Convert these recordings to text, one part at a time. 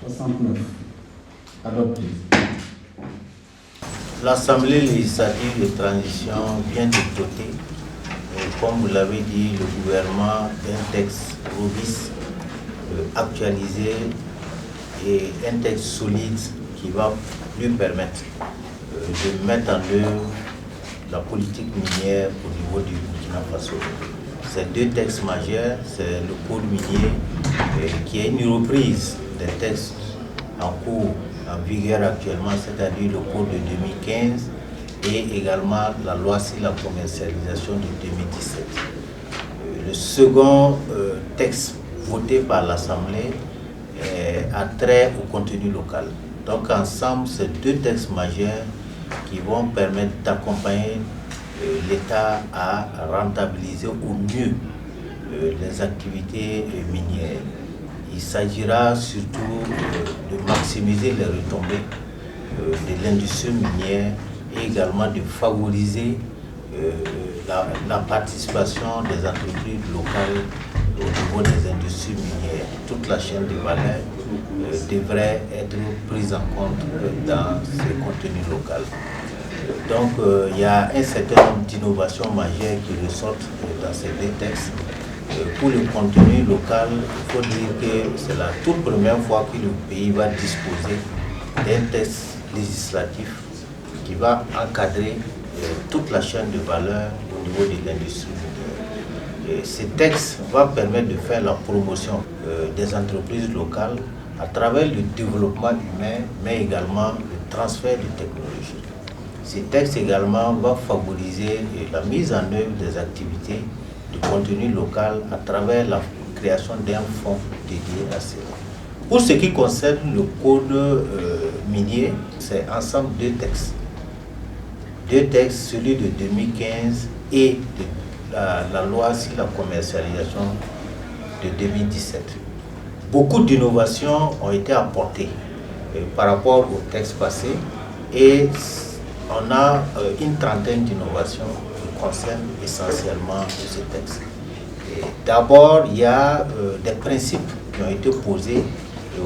69. Adopté. L'Assemblée législative de transition vient de doter, comme vous l'avez dit, le gouvernement d'un texte robuste, actualisé et un texte solide qui va lui permettre de mettre en œuvre la politique minière au niveau du Burkina Faso. Ces deux textes majeurs, c'est le code minier qui est une reprise des textes en cours, en vigueur actuellement, c'est-à-dire le code de 2015 et également la loi sur la commercialisation de 2017. Le second texte voté par l'Assemblée a trait au contenu local. Donc ensemble, ces deux textes majeurs qui vont permettre d'accompagner l'État à rentabiliser au mieux les activités minières. Il s'agira surtout de maximiser les retombées de l'industrie minière et également de favoriser la participation des entreprises locales au niveau des industries minières. Toute la chaîne de valeur devrait être prise en compte dans ces contenus locaux. Donc il y a un certain nombre d'innovations majeures qui ressortent dans ces deux textes. Pour le contenu local, il faut dire que c'est la toute première fois que le pays va disposer d'un texte législatif qui va encadrer toute la chaîne de valeur au niveau de l'industrie minière. Ce texte va permettre de faire la promotion des entreprises locales à travers le développement humain, mais également le transfert de technologies. Ce texte également va favoriser la mise en œuvre des activités de contenu local à travers la création d'un fonds dédié à cela. Pour ce qui concerne le code minier, c'est ensemble deux textes. Deux textes, celui de 2015 et la loi sur la commercialisation de 2017. Beaucoup d'innovations ont été apportées par rapport au texte passé et on a une trentaine d'innovations qui concernent essentiellement ce texte. D'abord, il y a des principes qui ont été posés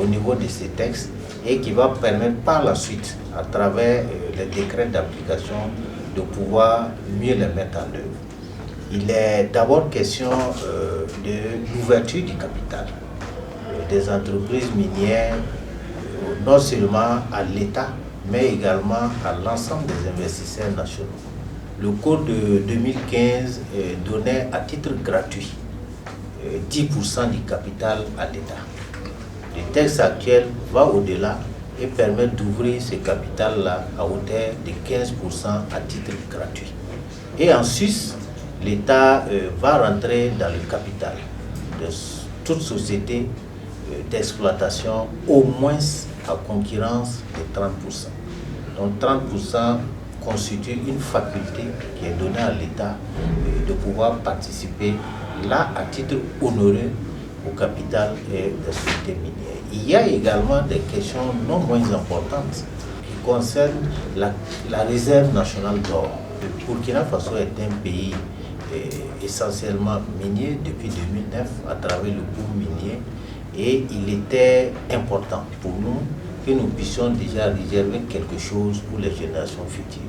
au niveau de ces textes et qui va permettre par la suite, à travers les décrets d'application, de pouvoir mieux les mettre en œuvre. Il est d'abord question de l'ouverture du capital des entreprises minières, non seulement à l'État, mais également à l'ensemble des investisseurs nationaux. Le code de 2015 donnait à titre gratuit 10% du capital à l'État. Le texte actuel va au-delà et permet d'ouvrir ce capital-là à hauteur de 15% à titre gratuit. Et en Suisse, l'État va rentrer dans le capital de toute société d'exploitation, au moins à concurrence de 30%. Donc 30% constitue une faculté qui est donnée à l'État de pouvoir participer là à titre honoré au capital et des sociétés minières. Il y a également des questions non moins importantes qui concernent la réserve nationale d'or. Le Burkina Faso est un pays essentiellement minier depuis 2009 à travers le boom minier et il était important pour nous que nous puissions déjà réserver quelque chose pour les générations futures.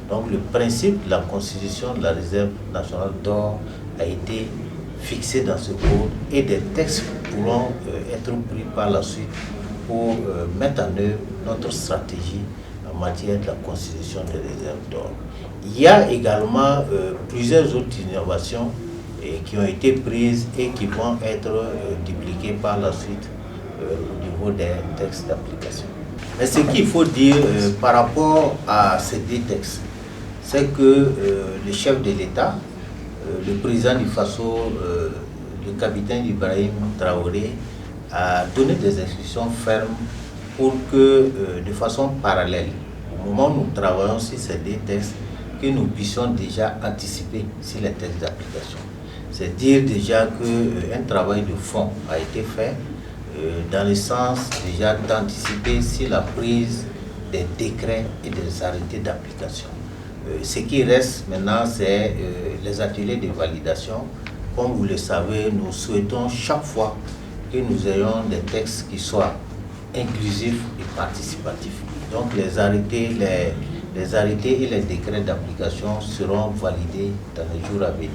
Donc le principe de la constitution de la réserve nationale d'or a été fixé dans ce code et des textes pourront être pris par la suite pour mettre en œuvre notre stratégie en matière de la constitution des réserves d'or. Il y a également plusieurs autres innovations qui ont été prises et qui vont être dupliquées par la suite au niveau des textes d'application. Mais ce qu'il faut dire par rapport à ces deux textes, c'est que le chef de l'État, le président du Faso, le capitaine Ibrahim Traoré, a donné des instructions fermes pour que, de façon parallèle, au moment où nous travaillons sur ces deux textes, que nous puissions déjà anticiper sur les textes d'application. C'est dire déjà qu'un travail de fond a été fait dans le sens déjà d'anticiper sur la prise des décrets et des arrêtés d'application. Ce qui reste maintenant, c'est les ateliers de validation. Comme vous le savez, nous souhaitons chaque fois que nous ayons des textes qui soient inclusif et participatif. Donc les arrêtés et les décrets d'application seront validés dans les jours à venir.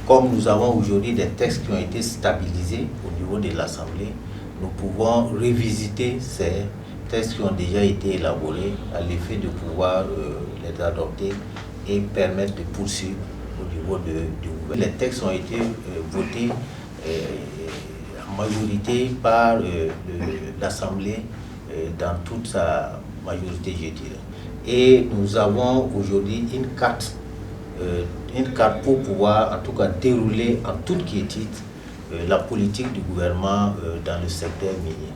Comme nous avons aujourd'hui des textes qui ont été stabilisés au niveau de l'Assemblée, nous pouvons revisiter ces textes qui ont déjà été élaborés à l'effet de pouvoir les adopter et permettre de poursuivre au niveau du gouvernement. Les textes ont été votés en majorité par l'Assemblée dans toute sa majorité, je dirais. Et nous avons aujourd'hui une carte pour pouvoir en tout cas dérouler en toute quiétude la politique du gouvernement dans le secteur minier.